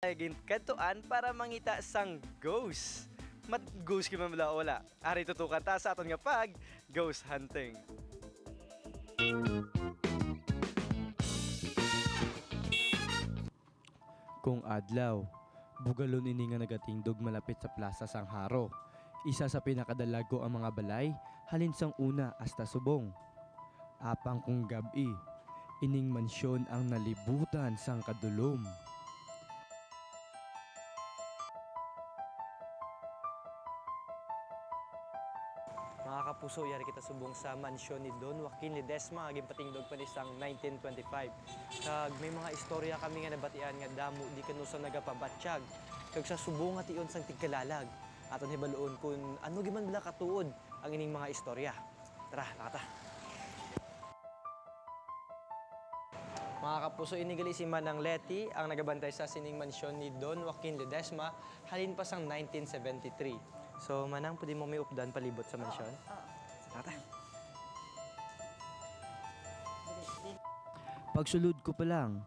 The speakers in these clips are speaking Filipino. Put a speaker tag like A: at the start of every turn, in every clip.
A: Aging kantuan para mangita sang ghost. Mat ghost ki man wala. Ari tutukan ta sa aton nga pag ghost hunting.
B: Kung adlaw, bugalon ini nga nagatingdog malapit sa Plaza Sangharo. Isa sa pinakadalago ang mga balay, halin sang una hasta subong. Apang kung gabi, ining mansyon ang nalibutan sang kadulom.
A: Mga kapuso, yari kita subong sa mansyon ni Don Joaquin Ledesma, aging patingdog pa nisang 1925. Kag may mga istorya kami nga nabatian nga damo di kanusa nagapabatsyag. Kag sa subong at iyon sang tigkalalag. Aton hibaloon kung ano giman bala katuod ang ining mga istorya. Tara, nakata. Mga kapuso, inigali si Manang Leti ang nagabantay sa sining mansyon ni Don Joaquin Ledesma halin pa sang 1973. So, Manang, pwede mo may updan palibot sa mansyon? Nakata.
B: Pagsulod ko pa lang,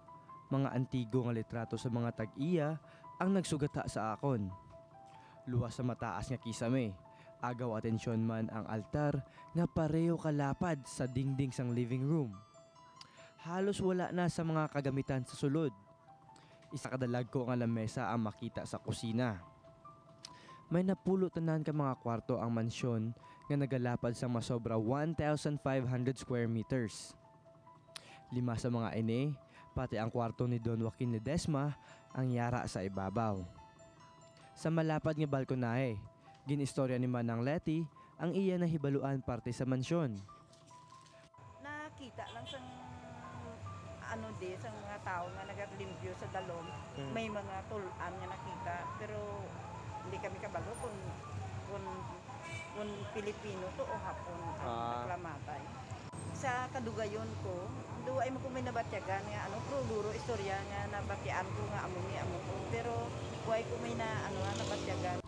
B: mga antigo nga litrato sa mga tag-iya ang nagsugata sa akon. Luwas sa mataas nga kisame, agaw atensyon man ang altar nga pareho kalapad sa dingding sang living room. Halos wala na sa mga kagamitan sa sulod. Isa kadalag ko nga lamesa ang makita sa kusina. May napulutan ka mga kwarto ang mansyon nga nagalapad sa masobra 1,500 square meters. 5 sa mga ini, pati ang kwarto ni Don Joaquin Ledesma ang yara sa ibabaw. Sa malapad nga balkonahe, ginistorya ni Manang Leti ang iya na hibaluan parte sa mansyon.
C: Nakita lang sang sa mga tao nga naglimpyo sa dalom, may mga tulan nga nakita, pero hindi kami kabalo kung Pilipino to o Hapon ang naklamatay. Sa kadugayon ko, duay mo kung may nabatyagan nga duro istorya nga nabatian ko nga amo ko, pero buhay ko may nabatyagan.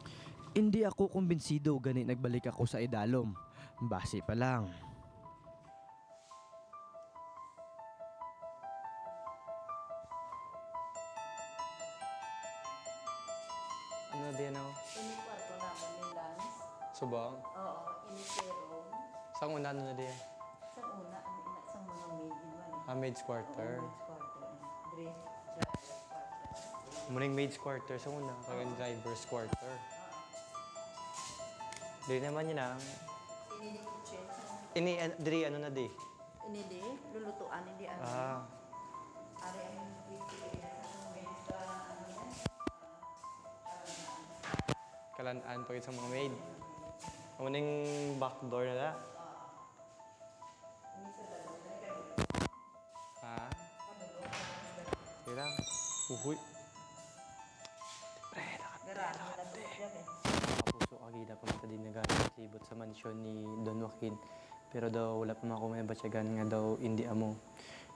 B: Hindi ako kumbinsido gani nagbalik ako sa idalom. Base pa lang.
A: Ano din ako?
C: Ini kwarto namin ni Lance.
A: Subong?
C: Oo, ini serum.
A: Saan una ano na din?
C: Sa una, sa mga maid man.
A: Maid's quarter.
C: Maid's quarter. Driver's quarter.
A: Muning maid's quarter sa una, kaya driver's quarter. Dili naman yun ang...
C: Ini di kitchen.
A: Ini, diri ano na di?
C: Ini di, lulutuan, hindi ano. Ari ang
A: Kalanaan pa sa mga maid. Muning back door na da? Ha? Kailang. Uhuy. Pre, nakate. Kapuso kagida pa mata din nag-sibot sa mansyon ni Don Joaquin. Pero daw wala pa mga kumabatyagan nga daw hindi amo.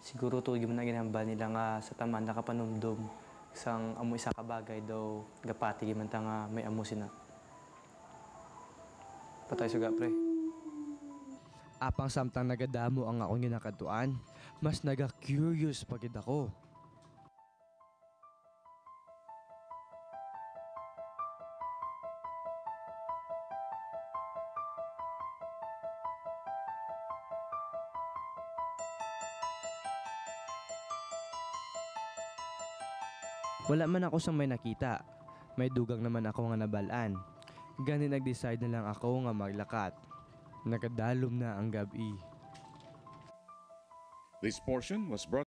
A: Siguro to yung na ginamba nila nga sa taman nakapanumdum sang amo isa ka bagay daw gapati giman ta nga may amo sina. Patay suga pre.
B: Apang samtang nagadamo ang akong ginakatuan, mas naga-curious pagid ako. Wala man ako sang may nakita. May dugang naman ako nga nabalaan. Gani nag-decide na lang ako nga maglakat. Nakadalom na ang gabi.
D: This portion was brought